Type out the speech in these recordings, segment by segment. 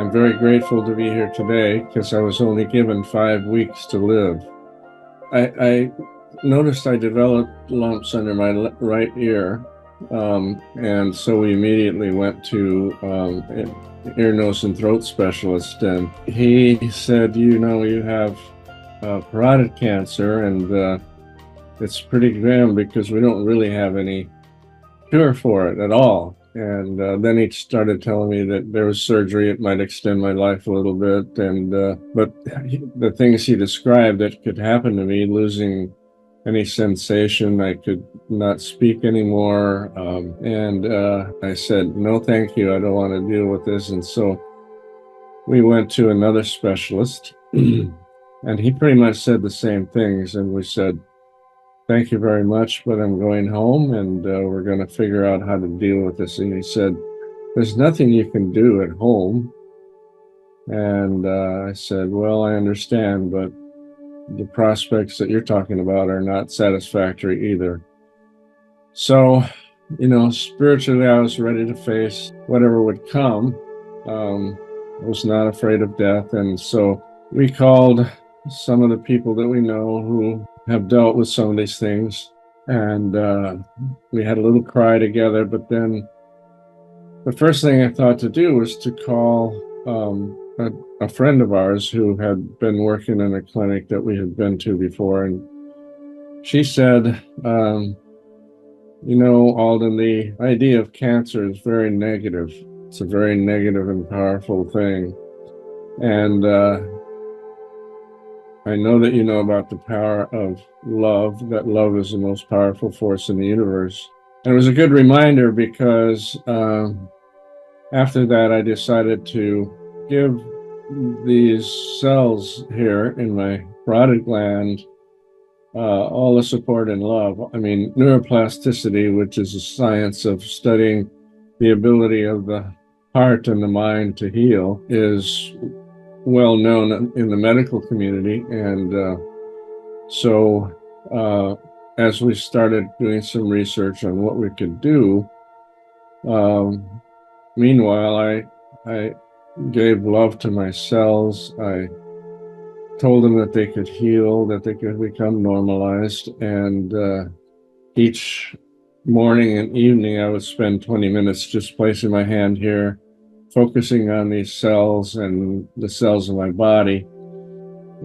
I'm very grateful to be here today because I was only given 5 weeks to live. I noticed I developed lumps under my right ear, and so we immediately went to an ear, nose, and throat specialist, and he said, you have parotid cancer, and it's pretty grim because we don't really have any cure for it at all. And then he started telling me that there was surgery, it might extend my life a little bit. And but the things he described that could happen to me, losing any sensation, I could not speak anymore. And I said, no, thank you. I don't want to deal with this. And so we went to another specialist, and he pretty much said the same things. And we said, thank you very much, but I'm going home, and we're going to figure out how to deal with this. And he said, there's nothing you can do at home. And I said, well, I understand, but the prospects that you're talking about are not satisfactory either. So, spiritually, I was ready to face whatever would come. I was not afraid of death. And so we called some of the people that we know who have dealt with some of these things, and we had a little cry together. But then the first thing I thought to do was to call a friend of ours who had been working in a clinic that we had been to before, and she said, Alden, the idea of cancer is very negative. It's a very negative and powerful thing, and I know that you know about the power of love, that love is the most powerful force in the universe. And it was a good reminder because after that, I decided to give these cells here in my parotid gland all the support and love. I mean, neuroplasticity, which is a science of studying the ability of the heart and the mind to heal, is well known in the medical community. And so as we started doing some research on what we could do, meanwhile, I gave love to my cells. I told them that they could heal, that they could become normalized. And each morning and evening, I would spend 20 minutes just placing my hand here, focusing on these cells and the cells of my body,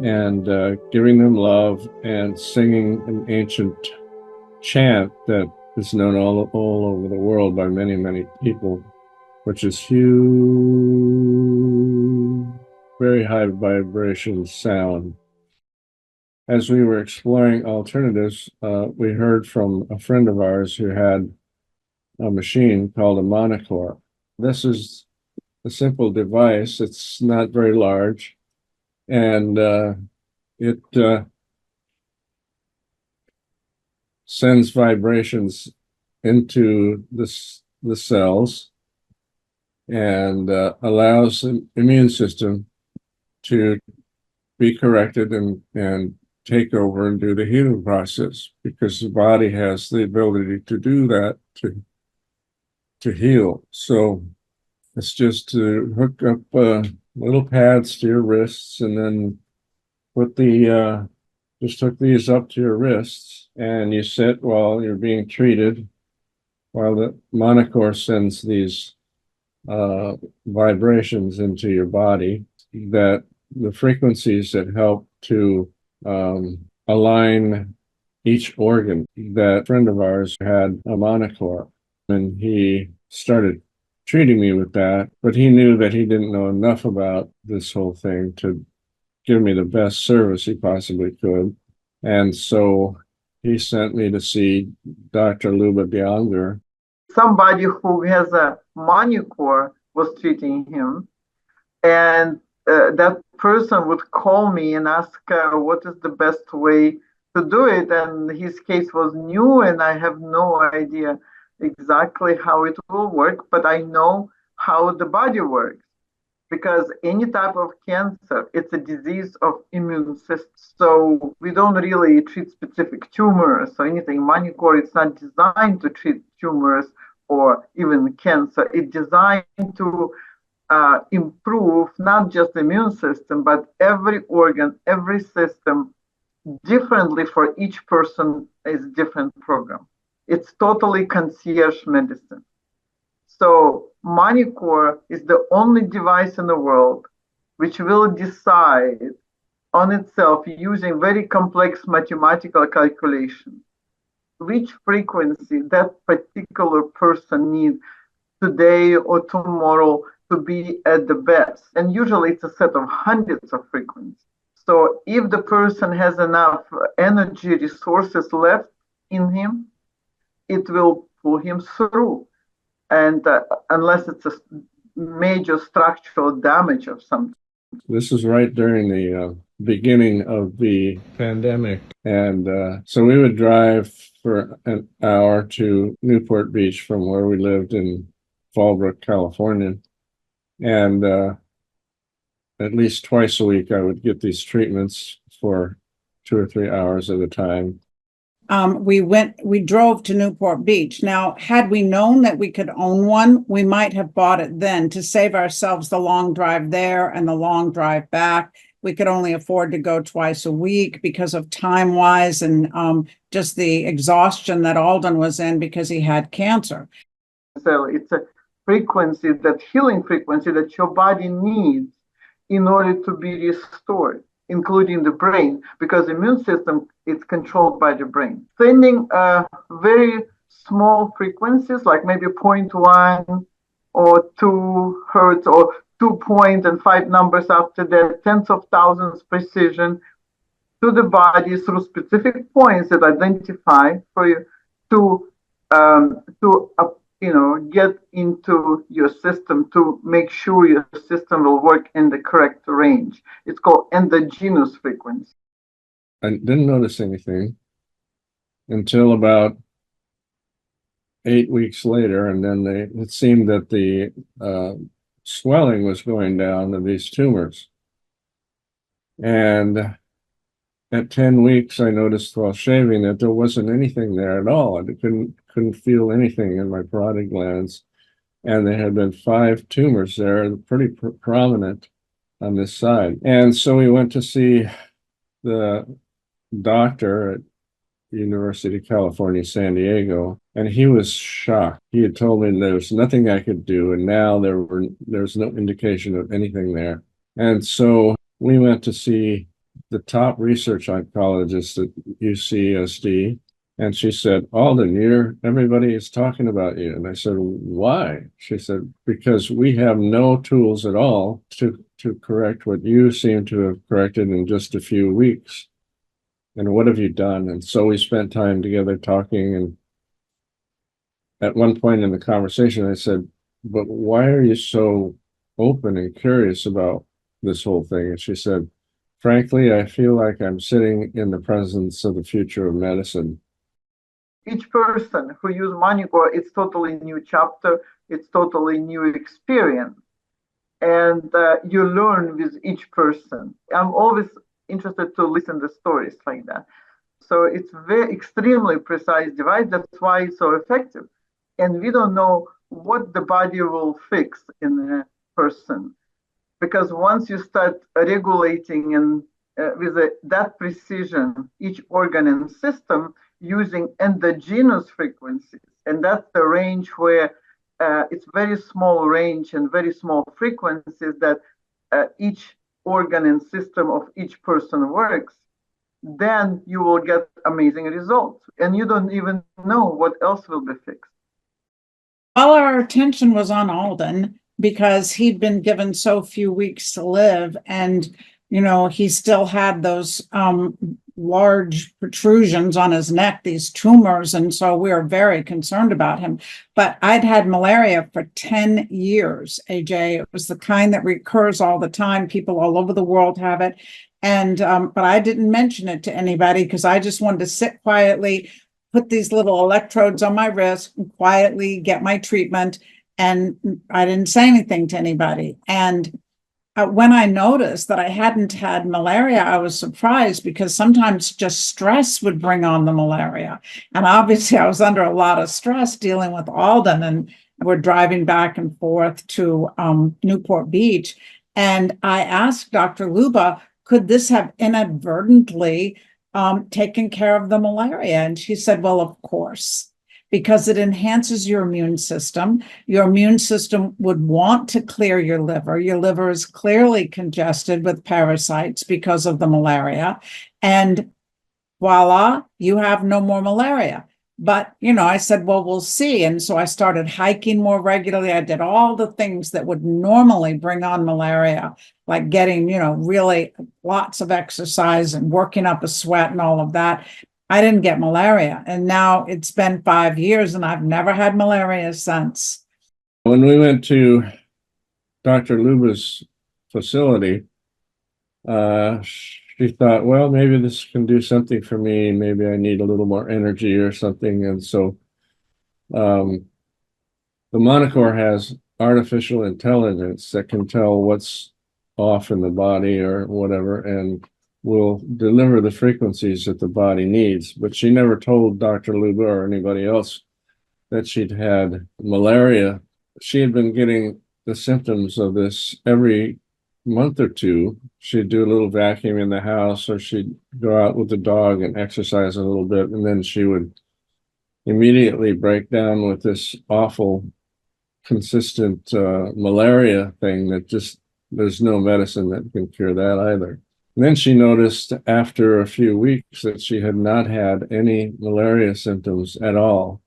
and giving them love and singing an ancient chant that is known all over the world by many, many people, which is huge, very high vibration sound. As we were exploring alternatives, we heard from a friend of ours who had a machine called a Monicor. This is a simple device. It's not very large, and it sends vibrations into the cells and allows the immune system to be corrected and take over and do the healing process, because the body has the ability to do that, to heal. So it's just to hook up little pads to your wrists, and then put just hook these up to your wrists, and you sit while you're being treated, while the Monicor sends these vibrations into your body, that the frequencies that help to align each organ. That friend of ours had a Monicor, and he started treating me with that, but he knew that he didn't know enough about this whole thing to give me the best service he possibly could. And so he sent me to see Dr. Luba Dianger. Somebody who has a Monicor was treating him, and that person would call me and ask what is the best way to do it. And his case was new, and I have no idea exactly how it will work, but I know how the body works. Because any type of cancer, it's a disease of immune system. So we don't really treat specific tumors or anything. Monicor, it's not designed to treat tumors or even cancer. It's designed to improve not just the immune system, but every organ, every system differently for each person is different program. It's totally concierge medicine. So Monicor is the only device in the world which will decide on itself using very complex mathematical calculations which frequency that particular person needs today or tomorrow to be at the best. And usually it's a set of hundreds of frequencies. So if the person has enough energy resources left in him, it will pull him through. And unless it's a major structural damage of something. This is right during the beginning of the pandemic. And so we would drive for an hour to Newport Beach from where we lived in Fallbrook, California. And at least twice a week, I would get these treatments for 2 or 3 hours at a time. We drove to Newport Beach. Now, had we known that we could own one, we might have bought it then to save ourselves the long drive there and the long drive back. We could only afford to go twice a week because of time wise and just the exhaustion that Alden was in because he had cancer. So it's a frequency, that healing frequency that your body needs in order to be restored, including the brain, because the immune system is controlled by the brain. Sending very small frequencies, like maybe 0.1 or 2 hertz or 2 points and 5 numbers after that, tens of thousands precision to the body through specific points that identify for you to get into your system to make sure your system will work in the correct range. It's called endogenous frequency. I didn't notice anything until about 8 weeks later, and then it seemed that the swelling was going down of these tumors. And at 10 weeks, I noticed while shaving that there wasn't anything there at all. I couldn't feel anything in my parotid glands. And there had been 5 tumors there, pretty prominent on this side. And so we went to see the doctor at University of California, San Diego, and he was shocked. He had told me there was nothing I could do, and now there was no indication of anything there. And so we went to see the top research oncologist at UCSD, and she said, Alden, everybody is talking about you. And I said, why? She said, because we have no tools at all to correct what you seem to have corrected in just a few weeks. And what have you done? And so we spent time together talking. And at one point in the conversation, I said, but why are you so open and curious about this whole thing? And she said, frankly, I feel like I'm sitting in the presence of the future of medicine. Each person who uses Monicor, it's totally new chapter, it's totally new experience. And you learn with each person. I'm always interested to listen to stories like that. So it's very extremely precise device. That's why it's so effective. And we don't know what the body will fix in a person. Because once you start regulating and with that precision, each organ and system using endogenous frequencies, and that's the range where it's very small range and very small frequencies that each organ and system of each person works, then you will get amazing results. And you don't even know what else will be fixed. All our attention was on Alden because he'd been given so few weeks to live, and he still had those large protrusions on his neck, these tumors, and so we were very concerned about him. But I'd had malaria for 10 years, AJ. It was the kind that recurs all the time. People all over the world have it. And but I didn't mention it to anybody because I just wanted to sit quietly, put these little electrodes on my wrist, and quietly get my treatment. And I didn't say anything to anybody. And when I noticed that I hadn't had malaria, I was surprised because sometimes just stress would bring on the malaria. And obviously I was under a lot of stress dealing with Alden. We're driving back and forth to Newport Beach. And I asked Dr. Luba, could this have inadvertently taken care of the malaria? And she said, well, of course, because it enhances your immune system. Your immune system would want to clear your liver. Your liver is clearly congested with parasites because of the malaria. And voila, you have no more malaria. But, I said, well, we'll see. And so I started hiking more regularly. I did all the things that would normally bring on malaria, like getting, really lots of exercise and working up a sweat and all of that. I didn't get malaria. And now it's been 5 years and I've never had malaria since. When we went to Dr. Luba's facility, she thought, well, maybe this can do something for me. Maybe I need a little more energy or something. And so the Monicor has artificial intelligence that can tell what's off in the body or whatever, and will deliver the frequencies that the body needs. But she never told Dr. Luba or anybody else that she'd had malaria. She had been getting the symptoms of this every month or two. She'd do a little vacuum in the house, or she'd go out with the dog and exercise a little bit, and then she would immediately break down with this awful consistent malaria thing that just, there's no medicine that can cure that either. And then she noticed after a few weeks that she had not had any malaria symptoms at all.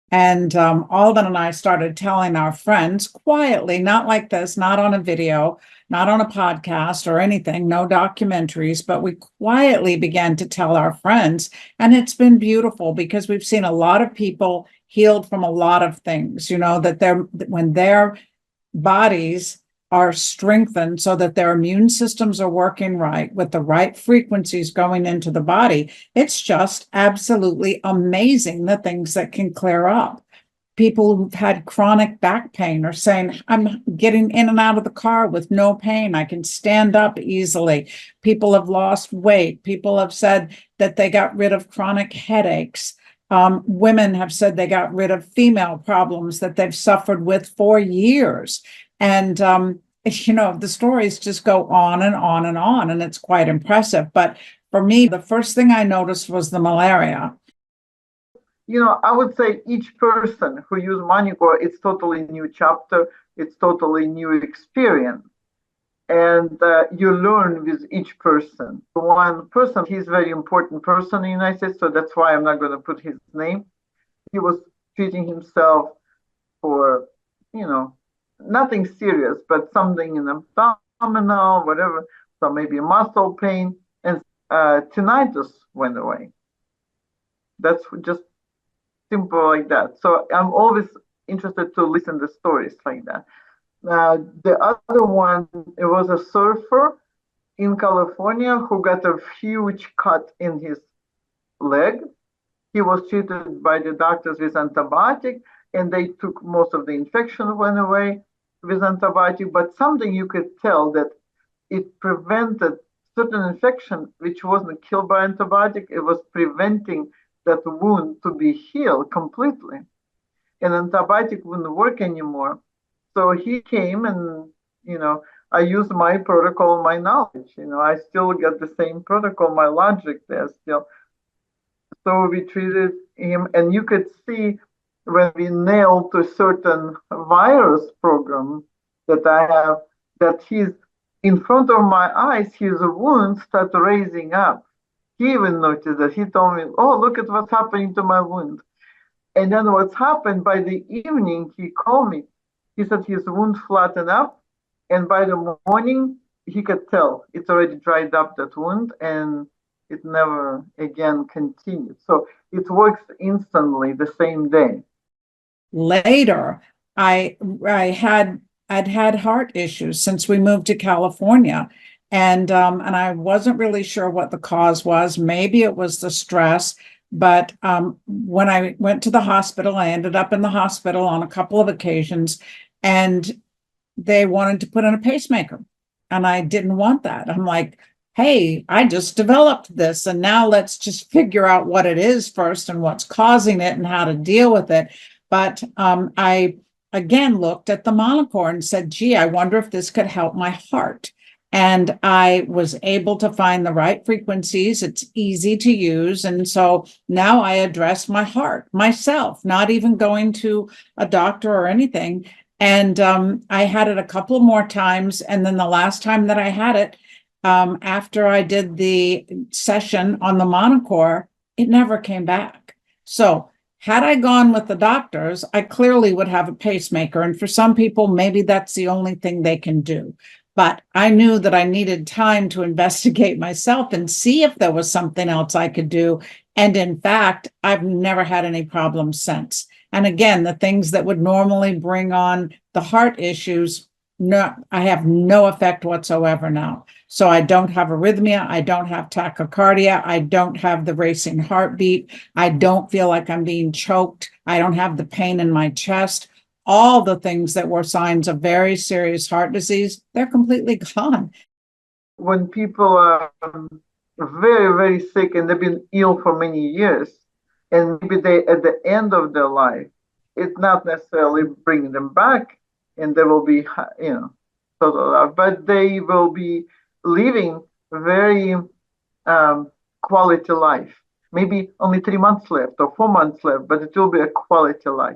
And Alden and I started telling our friends quietly, not like this, not on a video, not on a podcast or anything, no documentaries, but we quietly began to tell our friends. And it's been beautiful because we've seen a lot of people healed from a lot of things, that when their bodies are strengthened so that their immune systems are working right with the right frequencies going into the body. It's just absolutely amazing the things that can clear up. People who've had chronic back pain are saying, I'm getting in and out of the car with no pain. I can stand up easily. People have lost weight. People have said that they got rid of chronic headaches. Women have said they got rid of female problems that they've suffered with for years. And, the stories just go on and on and on, and it's quite impressive. But for me, the first thing I noticed was the malaria. I would say each person who uses Monicor, it's totally new chapter, it's totally new experience. And you learn with each person. One person, he's a very important person in the United States, so that's why I'm not going to put his name. He was treating himself for, nothing serious, but something in the abdominal, whatever, so maybe muscle pain, and tinnitus went away. That's just simple like that. So I'm always interested to listen to stories like that. The other one, it was a surfer in California who got a huge cut in his leg. He was treated by the doctors with antibiotic, and they took most of the infection went away with antibiotic. But something you could tell that it prevented certain infection, which wasn't killed by antibiotic. It was preventing that wound to be healed completely. And antibiotic wouldn't work anymore. So he came and, I used my protocol, my knowledge. I still get the same protocol, my logic there still. So we treated him, and you could see when we nailed to a certain virus program that I have, that he's in front of my eyes, his wounds start raising up. He even noticed that. He told me, oh, look at what's happening to my wound. And then what's happened, by the evening, he called me. He said his wound flattened up, and by the morning, he could tell it's already dried up, that wound, and it never again continued. So it works instantly the same day. Later, I'd had heart issues since we moved to California. And I wasn't really sure what the cause was. Maybe it was the stress. But when I went to the hospital, I ended up in the hospital on a couple of occasions, and they wanted to put in a pacemaker. And I didn't want that. I'm like, hey, I just developed this, and now let's just figure out what it is first and what's causing it and how to deal with it. But I again looked at the Monicor and said, gee, I wonder if this could help my heart. And I was able to find the right frequencies. It's easy to use. And so now I address my heart myself, not even going to a doctor or anything. And I had it a couple more times. And then the last time that I had it, after I did the session on the Monicor, it never came back. So had I gone with the doctors, I clearly would have a pacemaker. And for some people, maybe that's the only thing they can do. But I knew that I needed time to investigate myself and see if there was something else I could do. And in fact, I've never had any problems since. And again, the things that would normally bring on the heart issues, no, I have no effect whatsoever now. So I don't have arrhythmia. I don't have tachycardia. I don't have the racing heartbeat. I don't feel like I'm being choked. I don't have the pain in my chest. All the things that were signs of very serious heart disease, they're completely gone. When people are very, very sick and they've been ill for many years, and maybe they at the end of their life, it's not necessarily bringing them back, and they will be, total, but they will be living very quality life. Maybe only 3 months left or 4 months left, but it will be a quality life.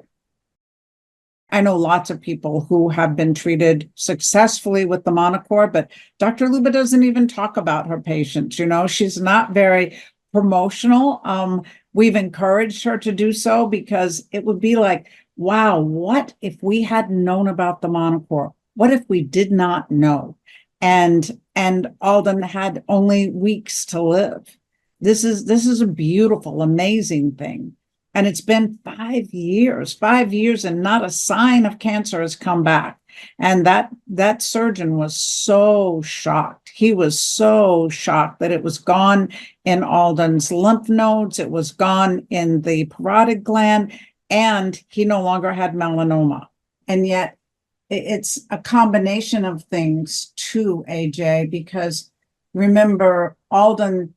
I know lots of people who have been treated successfully with the Monicor, but Dr. Luba doesn't even talk about her patients. She's not very promotional. We've encouraged her to do so because it would be like, wow, what if we hadn't known about the Monicor? What if we did not know? And Alden had only weeks to live. This is a beautiful, amazing thing. And it's been 5 years, and not a sign of cancer has come back. And that surgeon was so shocked. He was so shocked that it was gone in Alden's lymph nodes. It was gone in the parotid gland, and he no longer had melanoma. And yet it's a combination of things too, AJ, because remember, Alden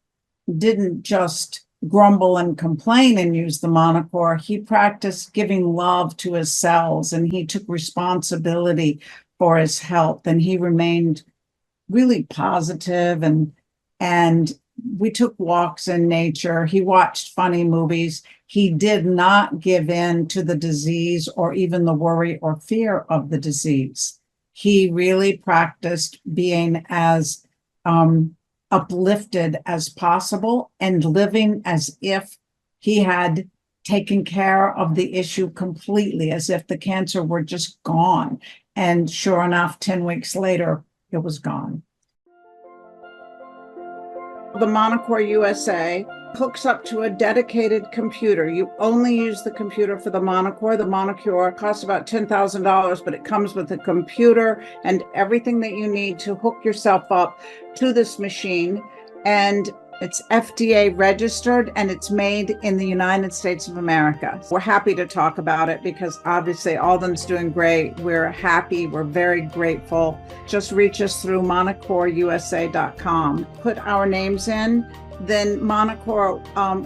didn't just grumble and complain and use the Monicor. He practiced giving love to his cells, and he took responsibility for his health, and he remained really positive, and we took walks in nature. He watched funny movies. He did not give in to the disease or even the worry or fear of the disease. He really practiced being as uplifted as possible and living as if he had taken care of the issue completely, as if the cancer were just gone. And sure enough, 10 weeks later, it was gone. The Monicor USA hooks up to a dedicated computer. You only use the computer for the Monicor. The Monicor costs about $10,000, but it comes with a computer and everything that you need to hook yourself up to this machine. And it's FDA registered, and it's made in the United States of America. We're happy to talk about it because obviously Alden's doing great. We're happy. We're very grateful. Just reach us through monicorusa.com. Put our names in. Then Monicor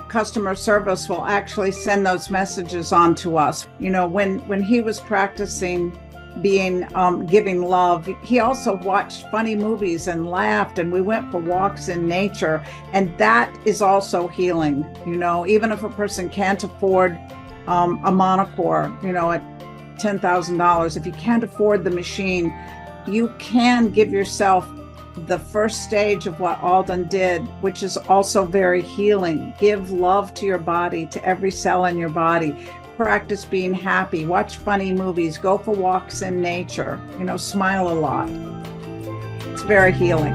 customer service will actually send those messages on to us. When he was practicing being giving love, he also watched funny movies and laughed, and we went for walks in nature, and that is also healing. Even if a person can't afford a Monicor, at $10,000, if you can't afford the machine, you can give yourself the first stage of what Alden did, which is also very healing. Give love to your body, to every cell in your body. Practice being happy, watch funny movies, go for walks in nature, smile a lot. It's very healing.